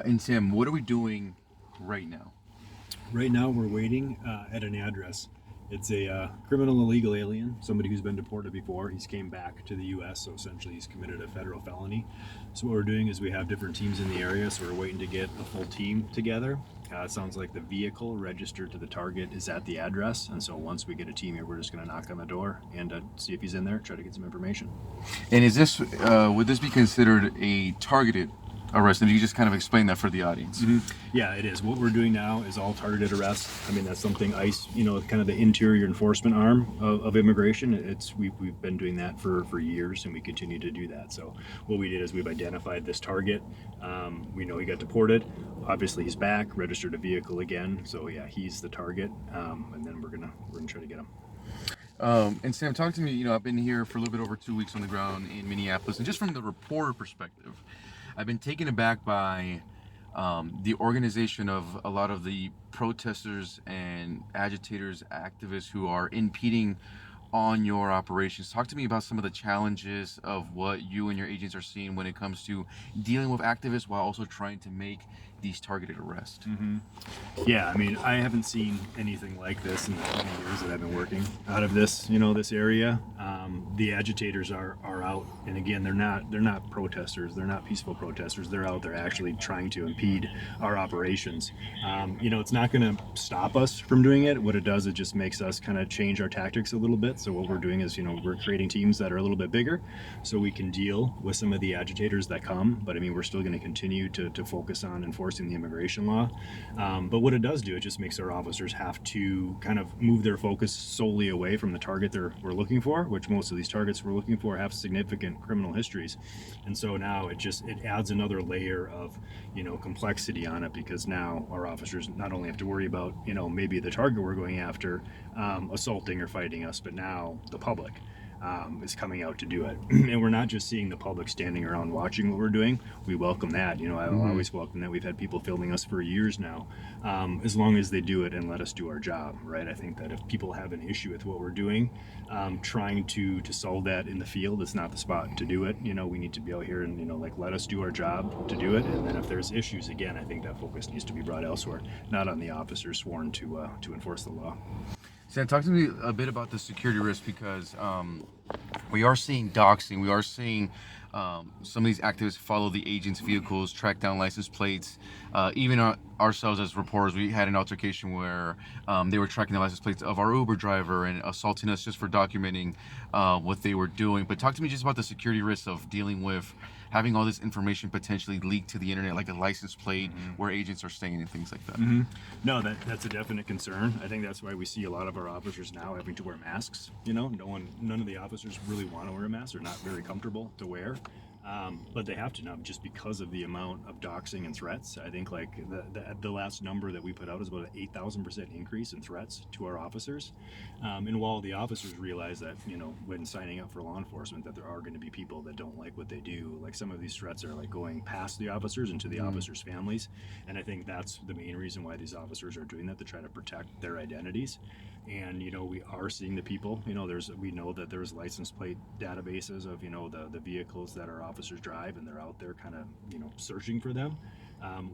And Sam, what are we doing right now? Right now, we're waiting at an address. It's a criminal illegal alien, somebody who's been deported before. He's came back to the U.S., so essentially he's committed a federal felony. So what we're doing is we have different teams in the area, so we're waiting to get a full team together. It sounds like the vehicle registered to the target is at the address, and so once we get a team here, we're just going to knock on the door and see if he's in there, try to get some information. And is this would this be considered a targeted arrest? And you just kind of explain that for the audience. Yeah, it is. What we're doing now is all targeted arrests. I mean, that's something ICE, kind of the interior enforcement arm of immigration. We've been doing that for years, and we continue to do that. So what we did is we've identified this target. We know he got deported. Obviously, he's back, registered a vehicle again. So yeah, he's the target, and then we're gonna try to get him. And Sam, talk to me. I've been here for a little bit over 2 weeks on the ground in Minneapolis, and just from the reporter perspective, I've been taken aback by the organization of a lot of the protesters and agitators, activists who are impeding on your operations. Talk to me about some of the challenges of what you and your agents are seeing when it comes to dealing with activists while also trying to make these targeted arrests. Yeah, I mean, I haven't seen anything like this in the 20 years that I've been working out of this area. The agitators are out, and again, they're not protesters. They're not peaceful protesters. They're out there actually trying to impede our operations. It's not going to stop us from doing it. What it does, it just makes us kind of change our tactics a little bit. So what we're doing is, we're creating teams that are a little bit bigger, so we can deal with some of the agitators that come. But I mean, we're still going to continue to focus on enforcing the immigration law. But what it does do, it just makes our officers have to kind of move their focus solely away from the target we're looking for, which most of these targets we're looking for have significant criminal histories. And so now it adds another layer of, complexity on it, because now our officers not only have to worry about, maybe the target we're going after assaulting or fighting us, but now the public is coming out to do it. And we're not just seeing the public standing around watching what we're doing. We welcome that. I'll always welcome that. We've had people filming us for years now, as long as they do it and let us do our job, right? I think that if people have an issue with what we're doing, trying to solve that in the field is not the spot to do it. We need to be out here and, let us do our job to do it. And then if there's issues, again, I think that focus needs to be brought elsewhere, not on the officers sworn to enforce the law. Sam, talk to me a bit about the security risk, because we are seeing doxing. We are seeing some of these activists follow the agents' vehicles, track down license plates. Even ourselves as reporters, we had an altercation where they were tracking the license plates of our Uber driver and assaulting us just for documenting what they were doing. But talk to me just about the security risks of dealing with having all this information potentially leaked to the internet, like a license plate, where agents are staying and things like that. No, that's a definite concern. I think that's why we see a lot of our officers now having to wear masks. None of the officers really want to wear a mask. They're not very comfortable to wear. But they have to now, just because of the amount of doxing and threats. I think like the last number that we put out is about an 8,000% increase in threats to our officers. And while the officers realize that, when signing up for law enforcement, that there are going to be people that don't like what they do, like some of these threats are like going past the officers into the officers' families. And I think that's the main reason why these officers are doing that, to try to protect their identities. And we are seeing the people. We know that there's license plate databases of the vehicles that our officers drive, and they're out there kind of searching for them.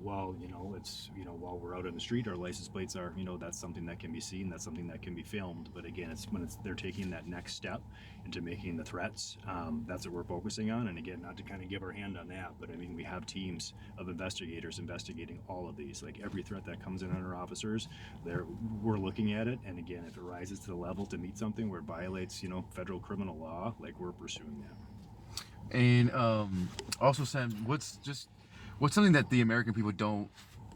While we're out on the street, our license plates are that's something that can be seen, that's something that can be filmed. But again, it's when they're taking that next step into making the threats, that's what we're focusing on. And again, not to kind of give our hand on that, but I mean, we have teams of investigators investigating all of these. Like every threat that comes in on our officers, we're looking at it. And again, if it rises to the level to meet something where it violates federal criminal law, like we're pursuing that. And also, Sam, what's something that the American people don't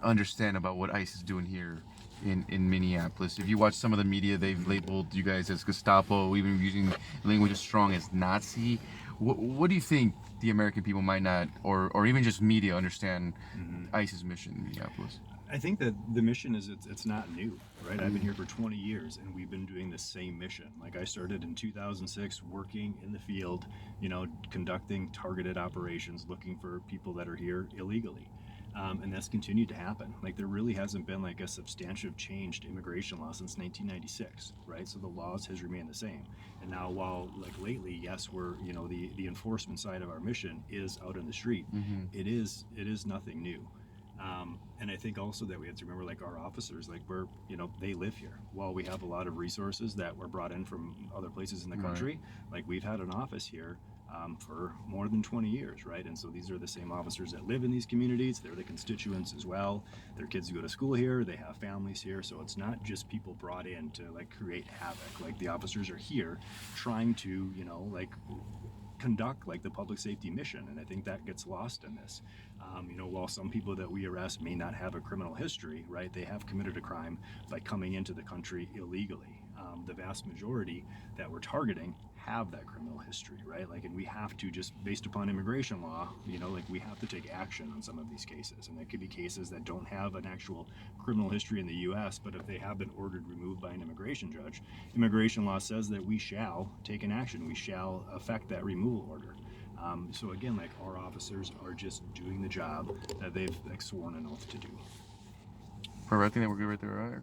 understand about what ICE is doing here in Minneapolis? If you watch some of the media, they've labeled you guys as Gestapo, even using language as strong as Nazi. What do you think the American people might not, or even just media, understand ICE's mission in Minneapolis? I think that the mission is it's not new, right? I've been here for 20 years, and we've been doing the same mission. Like I started in 2006 working in the field, conducting targeted operations, looking for people that are here illegally. And that's continued to happen. Like there really hasn't been like a substantive change to immigration law since 1996, right? So the laws has remained the same. And now, while like lately, yes, we're the enforcement side of our mission is out in the street. It is nothing new. And I think also that we have to remember, like, our officers, like, we're, they live here. While we have a lot of resources that were brought in from other places in the Right. country, like, we've had an office here for more than 20 years, right? And so these are the same officers that live in these communities. They're the constituents as well. Their kids go to school here. They have families here. So it's not just people brought in to, like, create havoc. Like, the officers are here trying to, like, conduct, like, the public safety mission, and I think that gets lost in this. While some people that we arrest may not have a criminal history, right, they have committed a crime by coming into the country illegally. The vast majority that we're targeting have that criminal history, right? Like, and we have to, just based upon immigration law, like, we have to take action on some of these cases, and there could be cases that don't have an actual criminal history in the U.S., but if they have been ordered removed by an immigration judge, immigration law says that we shall take an action. We shall affect that removal order. So again, like, our officers are just doing the job that they've, like, sworn an oath to do. Perfect. I think that we're good right there. All right.